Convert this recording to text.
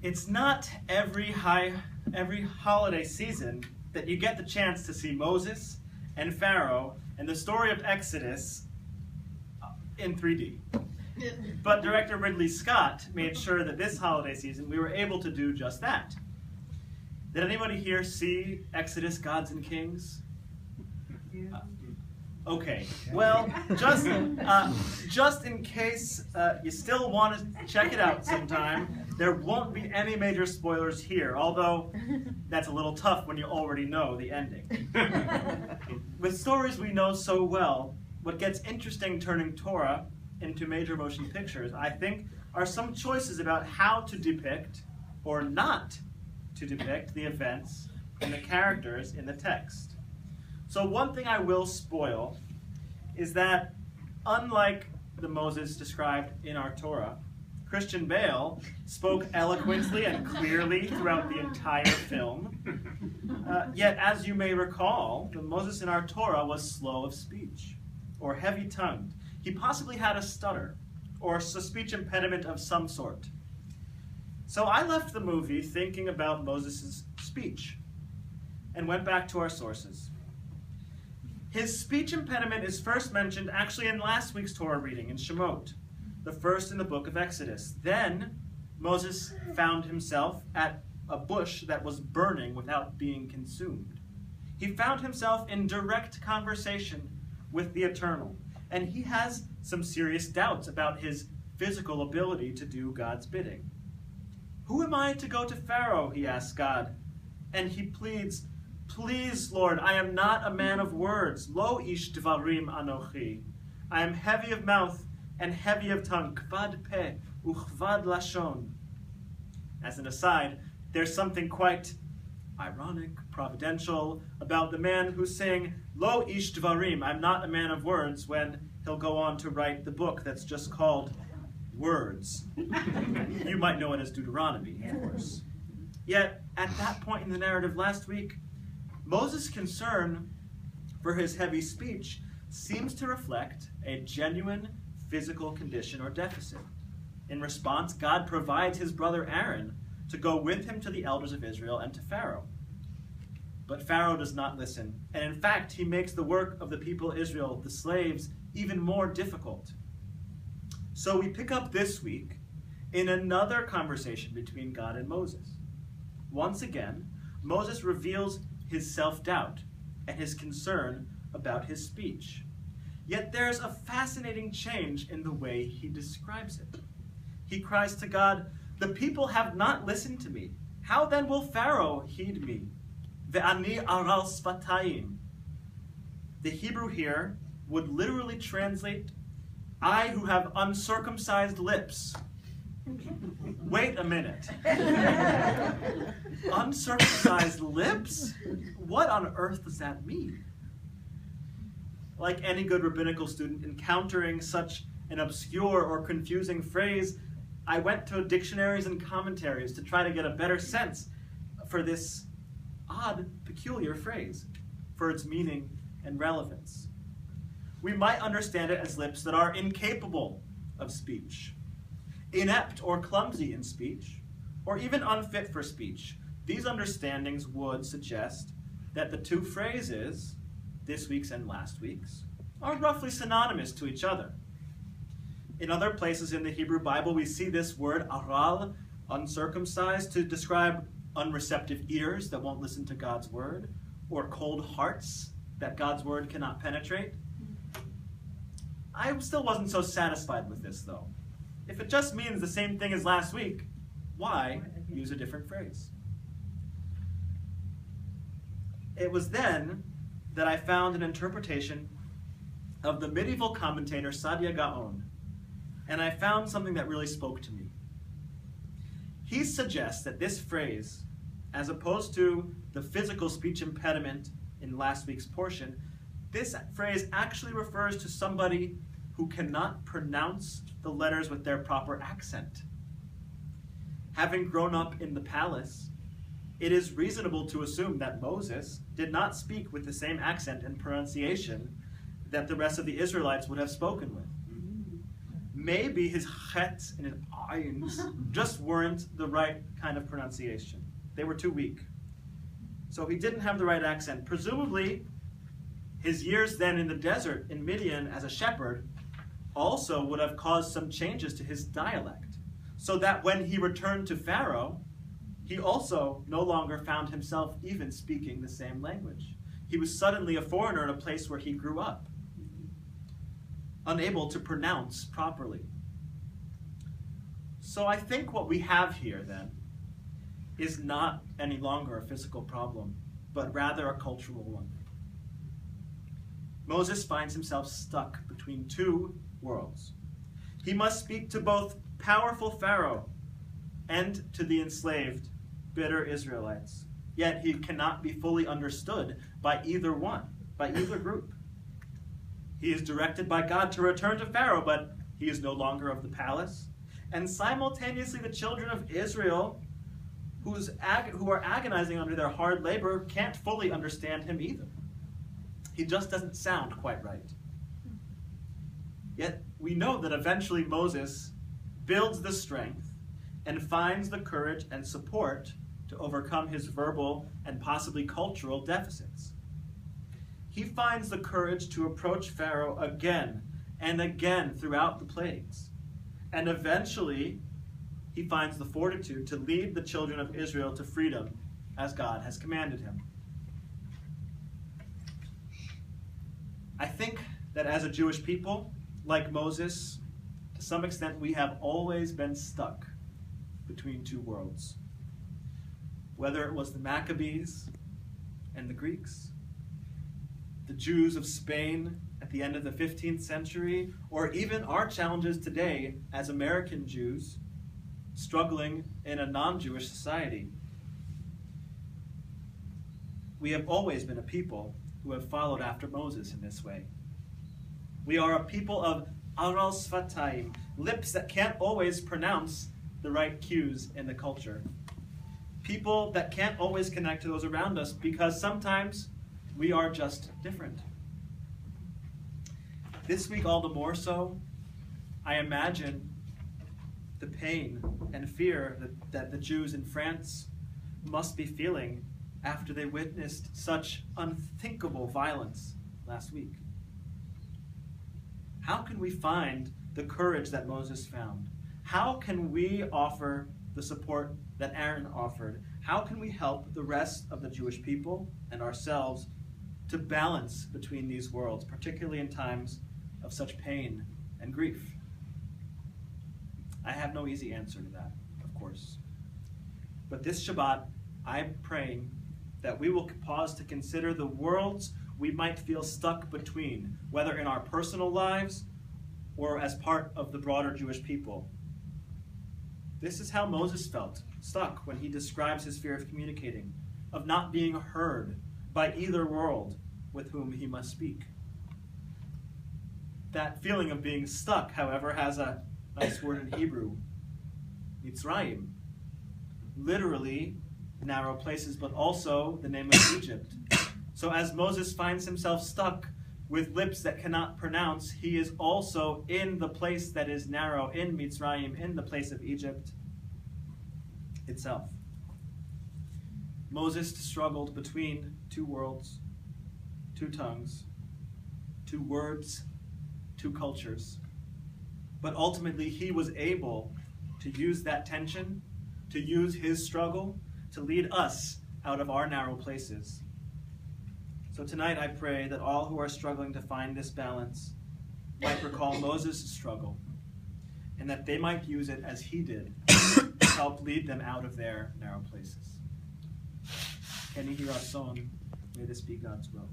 It's not every holiday season that you get the chance to see Moses and Pharaoh and the story of Exodus in 3D. But director Ridley Scott made sure that this holiday season we were able to do just that. Did anybody here see Exodus, Gods and Kings? Okay, well, just in case you still want to check it out sometime, there won't be any major spoilers here, although that's a little tough when you already know the ending. With stories we know so well, what gets interesting turning Torah into major motion pictures, I think, are some choices about how to depict or not to depict the events and the characters in the text. So one thing I will spoil is that, unlike the Moses described in our Torah, Christian Bale spoke eloquently and clearly throughout the entire film. Yet, as you may recall, the Moses in our Torah was slow of speech, or heavy-tongued. He possibly had a stutter, or a speech impediment of some sort. So I left the movie thinking about Moses' speech, and went back to our sources. His speech impediment is first mentioned actually in last week's Torah reading in Shemot, the first in the book of Exodus. Then Moses found himself at a bush that was burning without being consumed. He found himself in direct conversation with the Eternal, and he has some serious doubts about his physical ability to do God's bidding. "Who am I to go to Pharaoh?" he asks God, and he pleads, "Please, Lord, I am not a man of words. Lo ish dvarim anochi. I am heavy of mouth and heavy of tongue. Kvad peh uchvad lashon." As an aside, there's something quite ironic, providential, about the man who's saying, "Lo ish dvarim, I'm not a man of words," when he'll go on to write the book that's just called Words. You might know it as Deuteronomy, of course. Yet, at that point in the narrative last week, Moses' concern for his heavy speech seems to reflect a genuine physical condition or deficit. In response, God provides his brother Aaron to go with him to the elders of Israel and to Pharaoh. But Pharaoh does not listen, and in fact, he makes the work of the people of Israel, the slaves, even more difficult. So we pick up this week in another conversation between God and Moses. Once again, Moses reveals his self-doubt and his concern about his speech. Yet there's a fascinating change in the way he describes it. He cries to God, "The people have not listened to me. How then will Pharaoh heed me? Ve'ani aral sfatayim." The Hebrew here would literally translate, "I who have uncircumcised lips." Wait a minute. Uncircumcised lips? What on earth does that mean? Like any good rabbinical student encountering such an obscure or confusing phrase, I went to dictionaries and commentaries to try to get a better sense for this odd, peculiar phrase, for its meaning and relevance. We might understand it as lips that are incapable of speech, inept or clumsy in speech, or even unfit for speech. These understandings would suggest that the two phrases, this week's and last week's, are roughly synonymous to each other. In other places in the Hebrew Bible, we see this word aral, uncircumcised, to describe unreceptive ears that won't listen to God's word, or cold hearts that God's word cannot penetrate. I still wasn't so satisfied with this, though. If it just means the same thing as last week, why use a different phrase? It was then that I found an interpretation of the medieval commentator Saadia Gaon, and I found something that really spoke to me. He suggests that this phrase, as opposed to the physical speech impediment in last week's portion, this phrase actually refers to somebody who cannot pronounce the letters with their proper accent. Having grown up in the palace, it is reasonable to assume that Moses did not speak with the same accent and pronunciation that the rest of the Israelites would have spoken with. maybe his chet and his ayns just weren't the right kind of pronunciation. They were too weak. So he didn't have the right accent. Presumably, his years then in the desert in Midian as a shepherd also would have caused some changes to his dialect, so that when he returned to Pharaoh, he also no longer found himself even speaking the same language. He was suddenly a foreigner in a place where he grew up, unable to pronounce properly. So I think what we have here then is not any longer a physical problem, but rather a cultural one. Moses finds himself stuck between two worlds. He must speak to both powerful Pharaoh and to the enslaved, bitter Israelites. Yet he cannot be fully understood by either one, by either group. He is directed by God to return to Pharaoh, but he is no longer of the palace. And simultaneously, the children of Israel, who are agonizing under their hard labor, can't fully understand him either. He just doesn't sound quite right. Yet we know that eventually Moses builds the strength and finds the courage and support to overcome his verbal and possibly cultural deficits. He finds the courage to approach Pharaoh again and again throughout the plagues. And eventually, he finds the fortitude to lead the children of Israel to freedom as God has commanded him. I think that as a Jewish people, like Moses, to some extent we have always been stuck between two worlds. Whether it was the Maccabees and the Greeks, the Jews of Spain at the end of the 15th century, or even our challenges today as American Jews struggling in a non-Jewish society. We have always been a people who have followed after Moses in this way. We are a people of aral sfatayim, lips that can't always pronounce the right cues in the culture. People that can't always connect to those around us because sometimes we are just different. This week, all the more so, I imagine the pain and fear that the Jews in France must be feeling after they witnessed such unthinkable violence last week. How can we find the courage that Moses found? How can we offer the support that Aaron offered? How can we help the rest of the Jewish people and ourselves to balance between these worlds, particularly in times of such pain and grief? I have no easy answer to that, of course. But this Shabbat, I'm praying that we will pause to consider the worlds we might feel stuck between, whether in our personal lives or as part of the broader Jewish people. This is how Moses felt, stuck when he describes his fear of communicating, of not being heard by either world with whom he must speak. That feeling of being stuck, however, has a nice word in Hebrew, Mitzrayim, literally narrow places, but also the name of Egypt. So as Moses finds himself stuck with lips that cannot pronounce, he is also in the place that is narrow, in Mitzrayim, in the place of Egypt itself. Moses struggled between two worlds, two tongues, two words, two cultures. But ultimately, he was able to use that tension, to use his struggle, to lead us out of our narrow places. So tonight I pray that all who are struggling to find this balance might recall Moses' struggle, and that they might use it as he did to help lead them out of their narrow places. Can you hear our song? May this be God's will.